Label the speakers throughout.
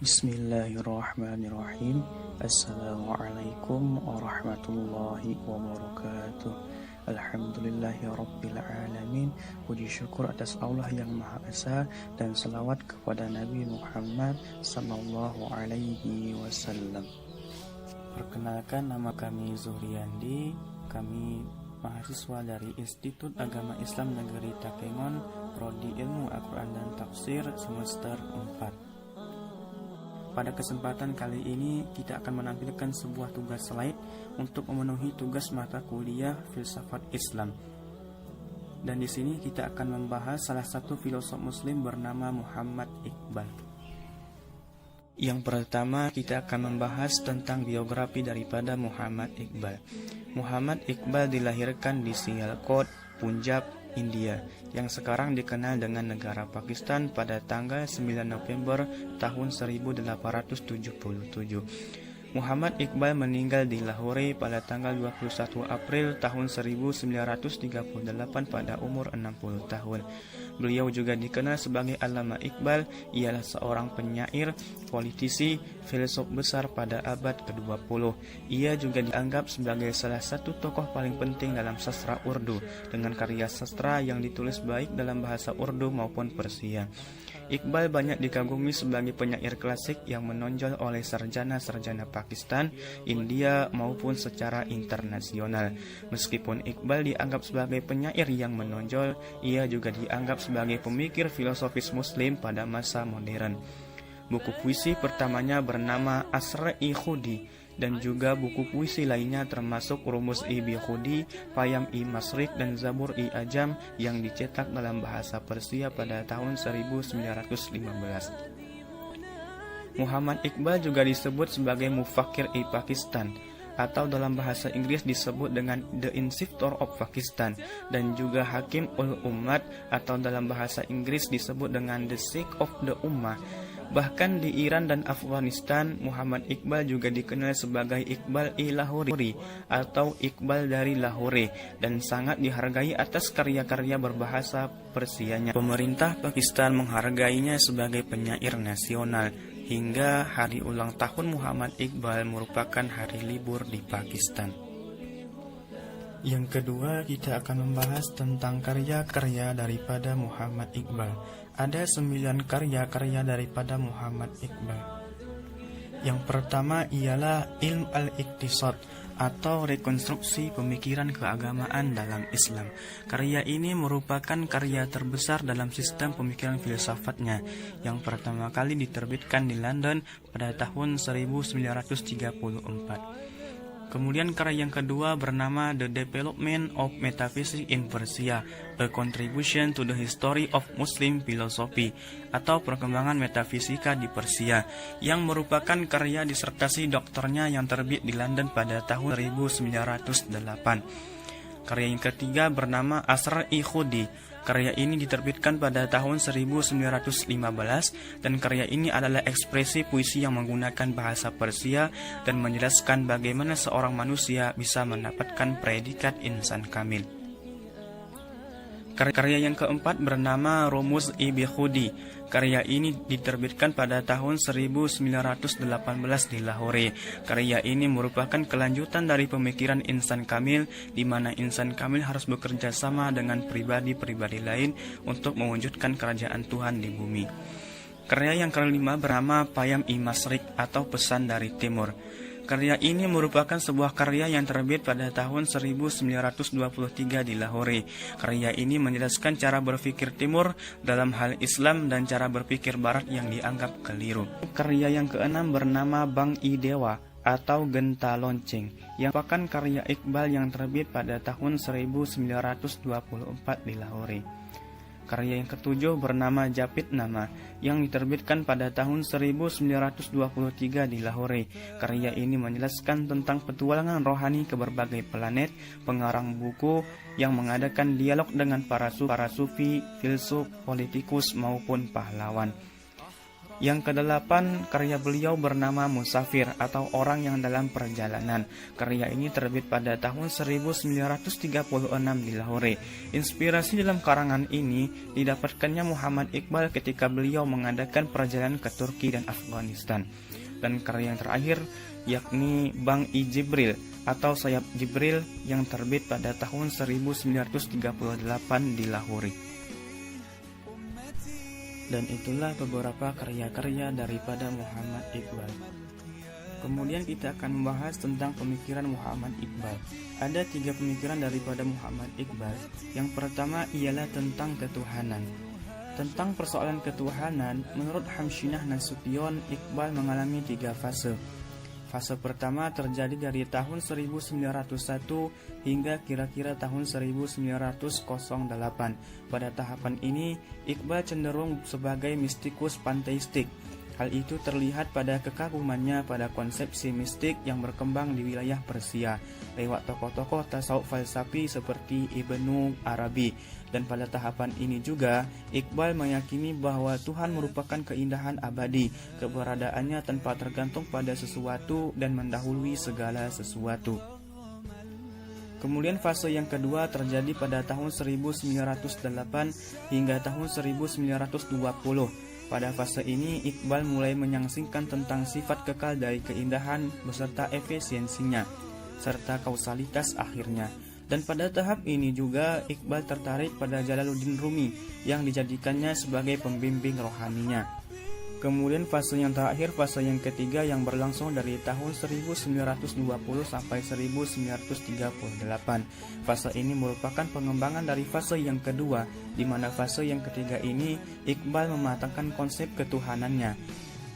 Speaker 1: Bismillahirrahmanirrahim. Assalamualaikum warahmatullahi wabarakatuh. Alhamdulillahirabbil alamin. Puji syukur atas Allah yang Maha Esa dan selawat kepada Nabi Muhammad sallallahu alaihi wasallam. Perkenalkan, nama kami Zuhriandi. Kami mahasiswa dari Institut Agama Islam Negeri Takengon, Prodi Ilmu Al-Quran dan Tafsir semester 4. Pada kesempatan kali ini kita akan menampilkan sebuah tugas slide untuk memenuhi tugas mata kuliah Filsafat Islam. Dan di sini kita akan membahas salah satu filosof muslim bernama Muhammad Iqbal. Yang pertama kita akan membahas tentang biografi daripada Muhammad Iqbal. Muhammad Iqbal dilahirkan di Sialkot, Punjab, India, yang sekarang dikenal dengan negara Pakistan pada tanggal 9 November tahun 1877. Muhammad Iqbal meninggal di Lahore pada tanggal 21 April tahun 1938 pada umur 60 tahun. Beliau juga dikenal sebagai Allama Iqbal. Ialah seorang penyair, politisi, filsuf besar pada abad ke-20. Ia juga dianggap sebagai salah satu tokoh paling penting dalam sastra Urdu, dengan karya sastra yang ditulis baik dalam bahasa Urdu maupun Persia. Iqbal banyak dikagumi sebagai penyair klasik yang menonjol oleh sarjana-sarjana Pakistan, India maupun secara internasional. Meskipun Iqbal dianggap sebagai penyair yang menonjol, ia juga dianggap sebagai pemikir filosofis muslim pada masa modern. Buku puisi pertamanya bernama Asr-i Khudi, dan juga buku puisi lainnya termasuk Rumus-i Bikhudi, Payam-i Masrik, dan Zabur-i Ajam yang dicetak dalam bahasa Persia pada tahun 1915. Muhammad Iqbal juga disebut sebagai Mufakir-i Pakistan, atau dalam bahasa Inggris disebut dengan The Institor of Pakistan, dan juga Hakim ul Ummat, atau dalam bahasa Inggris disebut dengan The Sheikh of the Ummah. Bahkan di Iran dan Afghanistan, Muhammad Iqbal juga dikenal sebagai Iqbal-i Lahori atau Iqbal dari Lahore, dan sangat dihargai atas karya-karya berbahasa Persianya. Pemerintah Pakistan menghargainya sebagai penyair nasional, hingga hari ulang tahun Muhammad Iqbal merupakan hari libur di Pakistan. Yang kedua, kita akan membahas tentang karya-karya daripada Muhammad Iqbal. Ada 9 karya-karya daripada Muhammad Iqbal. Yang pertama ialah Ilm al-Iqtisad, atau rekonstruksi pemikiran keagamaan dalam Islam. Karya ini merupakan karya terbesar dalam sistem pemikiran filsafatnya, yang pertama kali diterbitkan di London pada tahun 1934. Kemudian karya yang kedua bernama The Development of Metaphysics in Persia, A Contribution to the History of Muslim Philosophy, atau perkembangan metafisika di Persia, yang merupakan karya disertasi doktornya yang terbit di London pada tahun 1908. Karya yang ketiga bernama Asr-i Khudi. Karya ini diterbitkan pada tahun 1915, dan karya ini adalah ekspresi puisi yang menggunakan bahasa Persia dan menjelaskan bagaimana seorang manusia bisa mendapatkan predikat insan kamil. Karya yang keempat bernama Rumus-i Bikhudi. Karya ini diterbitkan pada tahun 1918 di Lahore. Karya ini merupakan kelanjutan dari pemikiran insan kamil, di mana insan kamil harus bekerja sama dengan pribadi-pribadi lain untuk mewujudkan kerajaan Tuhan di bumi. Karya yang kelima bernama Payam-i Masrik, atau Pesan dari Timur. Karya ini merupakan sebuah karya yang terbit pada tahun 1923 di Lahore. Karya ini menjelaskan cara berpikir Timur dalam hal Islam dan cara berpikir Barat yang dianggap keliru. Karya yang keenam bernama Bang-i Dewa, atau Genta Lonceng, yang merupakan karya Iqbal yang terbit pada tahun 1924 di Lahore. Karya yang ketujuh bernama Japit Nama, yang diterbitkan pada tahun 1923 di Lahore. Karya ini menjelaskan tentang petualangan rohani ke berbagai planet. Pengarang buku yang mengadakan dialog dengan para sufi, filsuf, politikus maupun pahlawan. Yang kedelapan, karya beliau bernama Musafir atau Orang yang dalam Perjalanan. Karya ini terbit pada tahun 1936 di Lahore. Inspirasi dalam karangan ini didapatkannya Muhammad Iqbal ketika beliau mengadakan perjalanan ke Turki dan Afghanistan. Dan karya yang terakhir yakni Bang-i Jibril atau Sayap Jibril yang terbit pada tahun 1938 di Lahore. Dan itulah beberapa karya-karya daripada Muhammad Iqbal. Kemudian kita akan membahas tentang pemikiran Muhammad Iqbal. Ada 3 pemikiran daripada Muhammad Iqbal. Yang pertama ialah tentang ketuhanan. Tentang persoalan ketuhanan, menurut Hamshinah Nasution, Iqbal mengalami 3 fase. Fase pertama terjadi dari tahun 1901 hingga kira-kira tahun 1908. Pada tahapan ini, Iqbal cenderung sebagai mistikus panteistik. Hal itu terlihat pada kekagumannya pada konsepsi mistik yang berkembang di wilayah Persia lewat tokoh-tokoh tasawuf falsafi seperti Ibnu Arabi. Dan pada tahapan ini juga, Iqbal meyakini bahwa Tuhan merupakan keindahan abadi, keberadaannya tanpa tergantung pada sesuatu dan mendahului segala sesuatu. Kemudian fase yang kedua terjadi pada tahun 1908 hingga tahun 1920. Pada fase ini, Iqbal mulai menyangsingkan tentang sifat kekal dari keindahan beserta efisiensinya, serta kausalitas akhirnya. Dan pada tahap ini juga Iqbal tertarik pada Jalaluddin Rumi yang dijadikannya sebagai pembimbing rohaninya. Kemudian fase yang terakhir, fase yang ketiga yang berlangsung dari tahun 1920 sampai 1938. Fase ini merupakan pengembangan dari fase yang kedua, di mana fase yang ketiga ini Iqbal mematangkan konsep ketuhanannya.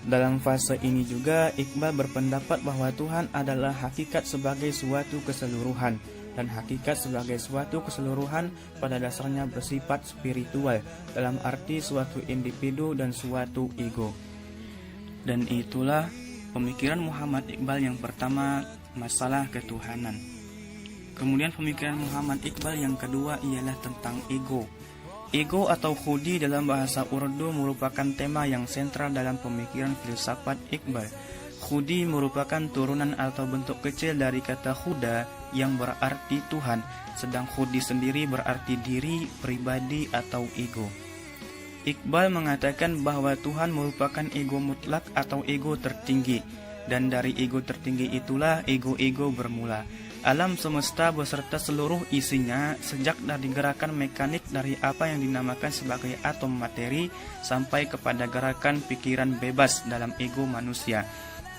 Speaker 1: Dalam fase ini juga Iqbal berpendapat bahwa Tuhan adalah hakikat sebagai suatu keseluruhan, dan hakikat sebagai suatu keseluruhan pada dasarnya bersifat spiritual, dalam arti suatu individu dan suatu ego. Dan itulah pemikiran Muhammad Iqbal yang pertama, masalah ketuhanan. Kemudian pemikiran Muhammad Iqbal yang kedua ialah tentang ego. Ego atau khudi dalam bahasa Urdu merupakan tema yang sentral dalam pemikiran filsafat Iqbal. Khudi merupakan turunan atau bentuk kecil dari kata khuda yang berarti Tuhan, sedang khudi sendiri berarti diri, pribadi, atau ego. Iqbal mengatakan bahwa Tuhan merupakan ego mutlak atau ego tertinggi, dan dari ego tertinggi itulah ego-ego bermula. Alam semesta beserta seluruh isinya, sejak dari gerakan mekanik dari apa yang dinamakan sebagai atom materi sampai kepada gerakan pikiran bebas dalam ego manusia,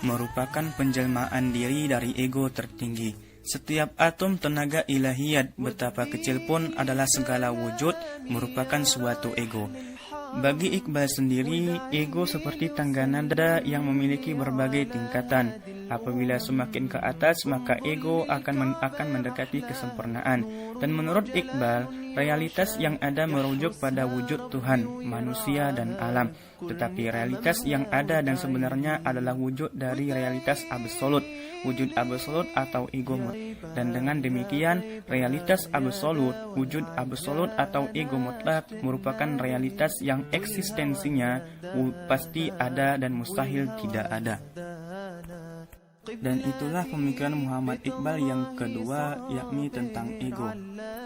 Speaker 1: merupakan penjelmaan diri dari ego tertinggi. Setiap atom tenaga ilahiyat, betapa kecil pun adalah segala wujud, merupakan suatu ego. Bagi Iqbal sendiri, ego seperti tangga nada yang memiliki berbagai tingkatan. Apabila semakin ke atas, maka ego akan mendekati kesempurnaan. Dan menurut Iqbal, realitas yang ada merujuk pada wujud Tuhan, manusia, dan alam. Tetapi realitas yang ada dan sebenarnya adalah wujud dari realitas absolut, wujud absolut atau ego. Dan dengan demikian, realitas absolut, wujud absolut atau ego mutlak merupakan realitas yang eksistensinya pasti ada dan mustahil tidak ada. Dan itulah pemikiran Muhammad Iqbal yang kedua, yakni tentang ego.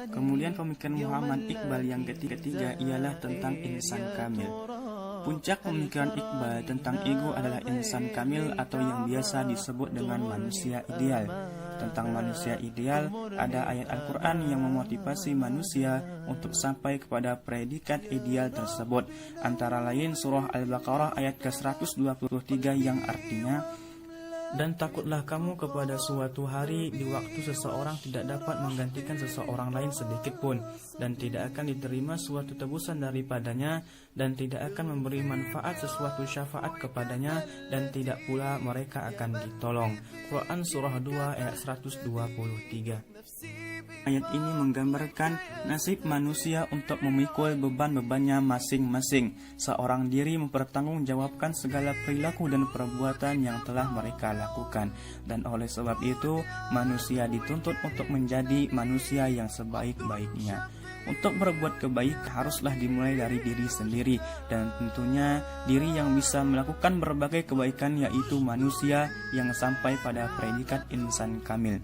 Speaker 1: Kemudian pemikiran Muhammad Iqbal yang ketiga ialah tentang insan kamil. Puncak pemikiran Iqbal tentang ego adalah insan kamil atau yang biasa disebut dengan manusia ideal. Tentang manusia ideal, ada ayat Al-Quran yang memotivasi manusia untuk sampai kepada predikat ideal tersebut. Antara lain surah Al-Baqarah ayat ke-123 yang artinya, dan takutlah kamu kepada suatu hari di waktu seseorang tidak dapat menggantikan seseorang lain sedikit pun, dan tidak akan diterima suatu tebusan daripadanya, dan tidak akan memberi manfaat sesuatu syafaat kepadanya, dan tidak pula mereka akan ditolong. Quran Surah 2 ayat 123. Ayat ini menggambarkan nasib manusia untuk memikul beban-bebannya masing-masing. Seorang diri mempertanggungjawabkan segala perilaku dan perbuatan yang telah mereka lakukan. Dan oleh sebab itu, manusia dituntut untuk menjadi manusia yang sebaik-baiknya. Untuk berbuat kebaikan haruslah dimulai dari diri sendiri, dan tentunya diri yang bisa melakukan berbagai kebaikan yaitu manusia yang sampai pada predikat insan kamil.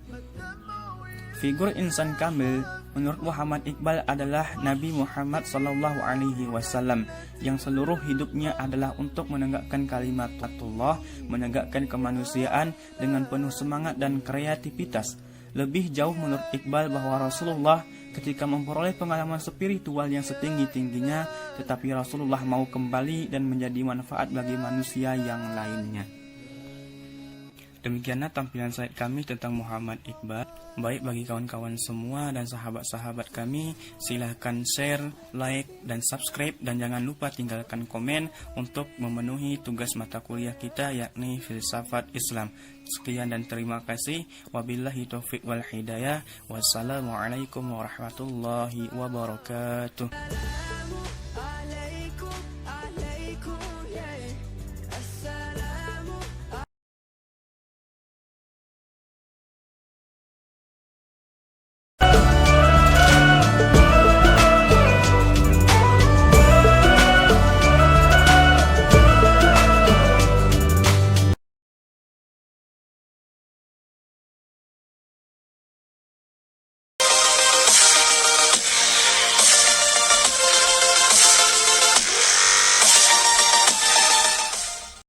Speaker 1: Figur insan kamil menurut Muhammad Iqbal adalah Nabi Muhammad SAW yang seluruh hidupnya adalah untuk menegakkan kalimat Allah, menegakkan kemanusiaan dengan penuh semangat dan kreativitas. Lebih jauh menurut Iqbal bahwa Rasulullah ketika memperoleh pengalaman spiritual yang setinggi-tingginya, tetapi Rasulullah mau kembali dan menjadi manfaat bagi manusia yang lainnya. Demikianlah tampilan slide kami tentang Muhammad Iqbal. Baik bagi kawan-kawan semua dan sahabat-sahabat kami, silahkan share, like, dan subscribe, dan jangan lupa tinggalkan komen untuk memenuhi tugas mata kuliah kita yakni Filsafat Islam. Sekian dan terima kasih. Wabillahi taufiq wal hidayah. Wassalamualaikum warahmatullahi wabarakatuh.